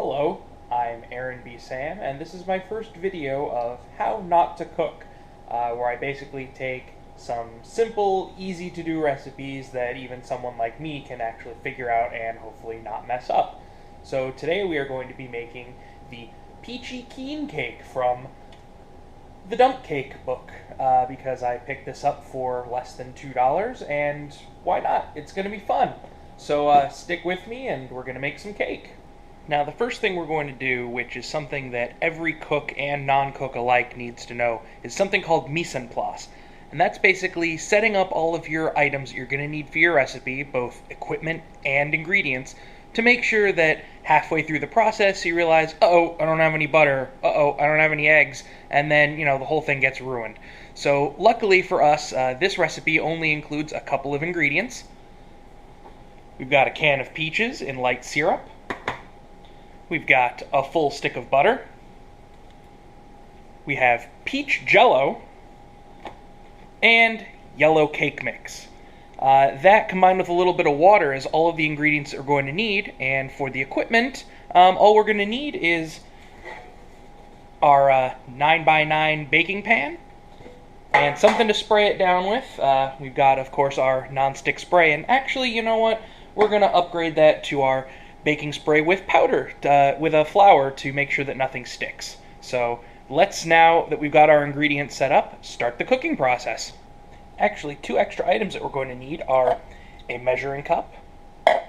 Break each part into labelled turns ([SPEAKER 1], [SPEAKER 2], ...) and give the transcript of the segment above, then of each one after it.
[SPEAKER 1] Hello, I'm AaronBSam, and this is my first video of how not to cook, where I basically take some simple, easy-to-do recipes that even someone like me can actually figure out and hopefully not mess up. So today we are going to be making the Peachy Keen Cake from the Dump Cake book, because I picked this up for less than $2, and why not? It's going to be fun. So stick with me and we're going to make some cake. Now the first thing we're going to do, which is something that every cook and non-cook alike needs to know, is something called mise en place. And that's basically setting up all of your items that you're going to need for your recipe, both equipment and ingredients, to make sure that halfway through the process you realize, uh-oh, I don't have any butter, uh-oh, I don't have any eggs, and then, the whole thing gets ruined. So luckily for us, this recipe only includes a couple of ingredients. We've got a can of peaches in light syrup. We've got a full stick of butter. We have peach jello and yellow cake mix. That combined with a little bit of water is all of the ingredients that we're going to need. And for the equipment, all we're going to need is our 9x9 baking pan and something to spray it down with. We've got, of course, our non-stick spray. And actually, you know what? We're going to upgrade that to our baking spray with powder, with a flour to make sure that nothing sticks. So let's, now that we've got our ingredients set up, start the cooking process. Actually, two extra items that we're going to need are a measuring cup, a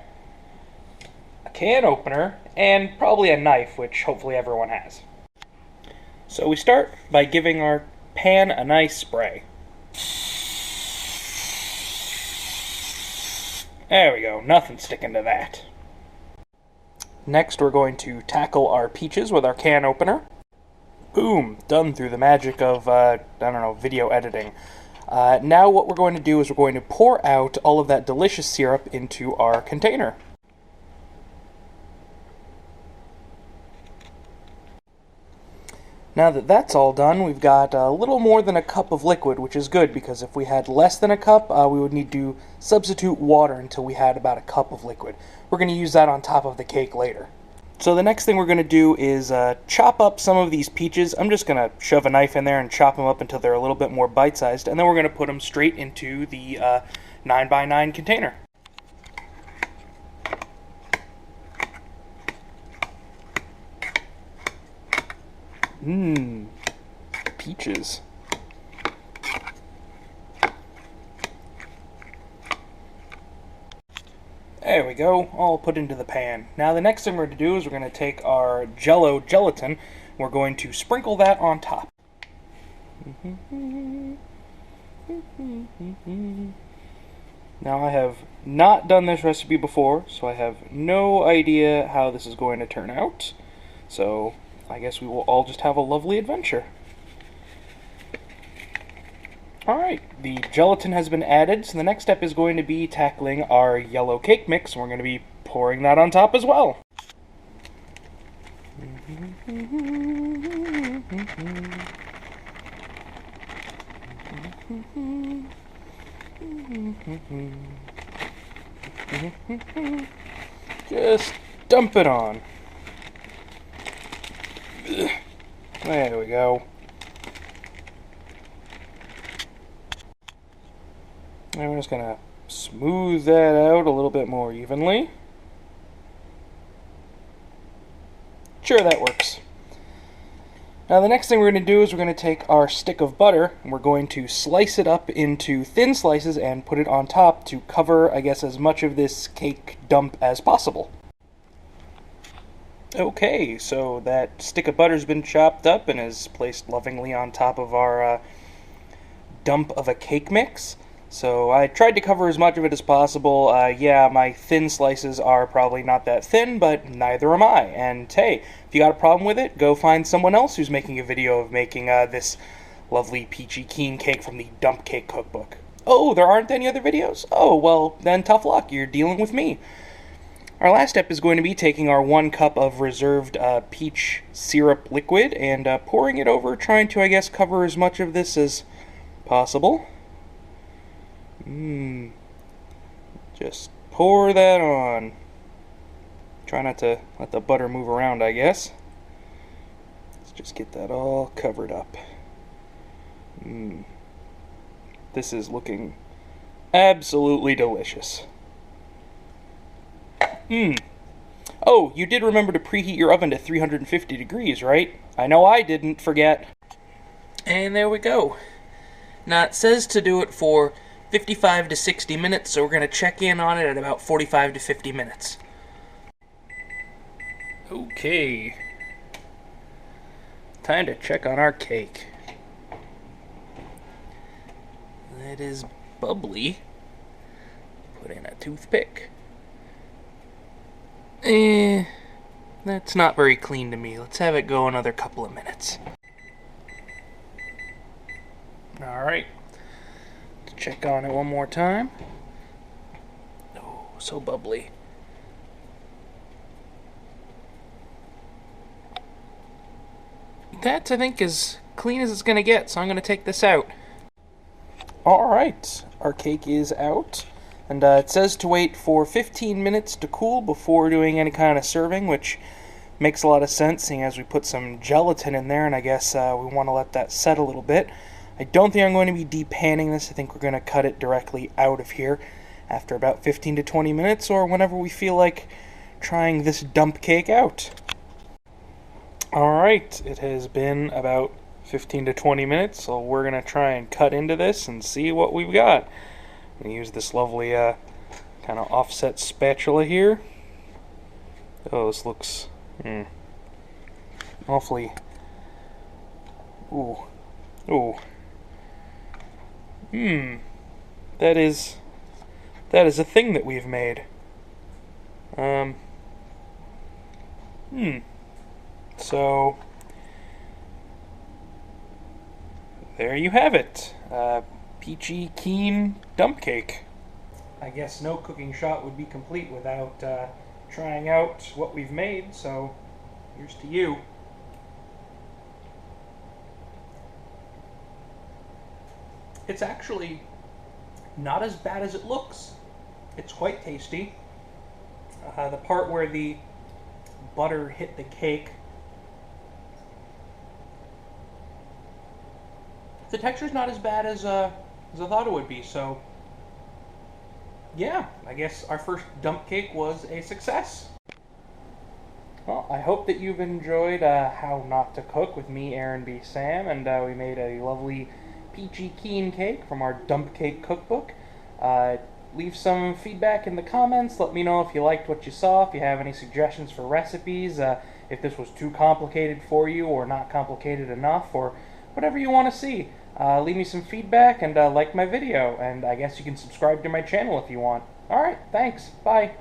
[SPEAKER 1] can opener, and probably a knife, which hopefully everyone has. So we start by giving our pan a nice spray. There we go, nothing sticking to that. Next, we're going to tackle our peaches with our can opener. Boom! Done through the magic of, video editing. Now what we're going to do is we're going to pour out all of that delicious syrup into our container. Now that that's all done, we've got a little more than a cup of liquid, which is good, because if we had less than a cup, we would need to substitute water until we had about a cup of liquid. We're going to use that on top of the cake later. So the next thing we're going to do is chop up some of these peaches. I'm just going to shove a knife in there and chop them up until they're a little bit more bite-sized, and then we're going to put them straight into the 9x9 container. Peaches. There we go, all put into the pan. Now the next thing we're going to do is we're going to take our Jello gelatin, we're going to sprinkle that on top. Now I have not done this recipe before, so I have no idea how this is going to turn out. So I guess we will all just have a lovely adventure. Alright, the gelatin has been added, so the next step is going to be tackling our yellow cake mix, and we're going to be pouring that on top as well. Just dump it on. There we go. And we're just going to smooth that out a little bit more evenly. Sure, that works. Now the next thing we're going to do is we're going to take our stick of butter and we're going to slice it up into thin slices and put it on top to cover, I guess, as much of this cake dump as possible. Okay, so that stick of butter's been chopped up and is placed lovingly on top of our dump of a cake mix. So I tried to cover as much of it as possible. Yeah, my thin slices are probably not that thin, but neither am I. And hey, if you got a problem with it, go find someone else who's making a video of making this lovely Peachy Keen Cake from the Dump Cake Cookbook. Oh, there aren't any other videos? Oh, well, then tough luck. You're dealing with me. Our last step is going to be taking our 1 cup of reserved peach syrup liquid and pouring it over, trying to, I guess, cover as much of this as possible. Just pour that on. Try not to let the butter move around, I guess. Let's just get that all covered up. This is looking absolutely delicious. Oh, you did remember to preheat your oven to 350 degrees, right? I know I didn't forget. And there we go. Now it says to do it for 55 to 60 minutes, so we're going to check in on it at about 45 to 50 minutes. Okay. Time to check on our cake. That is bubbly. Put in a toothpick. That's not very clean to me. Let's have it go another couple of minutes. Alright. Let's check on it one more time. Oh, so bubbly. That, I think, is clean as it's going to get, so I'm going to take this out. Alright, our cake is out. And it says to wait for 15 minutes to cool before doing any kind of serving, which makes a lot of sense, seeing as we put some gelatin in there, and I guess we want to let that set a little bit. I don't think I'm going to be depanning this. I think we're going to cut it directly out of here after about 15 to 20 minutes, or whenever we feel like trying this dump cake out. Alright, it has been about 15 to 20 minutes, so we're going to try and cut into this and see what we've got. I'm going to use this lovely kind of offset spatula here. Oh, this looks awfully... Ooh. That is a thing that we've made. So there you have it. Peachy Keen Dump Cake. I guess no cooking shot would be complete without trying out what we've made, so here's to you. It's actually not as bad as it looks. It's quite tasty. The part where the butter hit the cake, the texture's not as bad as I thought it would be, so yeah, I guess our first dump cake was a success. Well, I hope that you've enjoyed How Not to Cook with me, AaronBSam, and we made a lovely Peachy Keen Cake from our Dump Cake Cookbook. Leave some feedback in the comments. Let me know if you liked what you saw, if you have any suggestions for recipes, if this was too complicated for you or not complicated enough, or whatever you want to see. Leave me some feedback and like my video, and I guess you can subscribe to my channel if you want. Alright, thanks. Bye.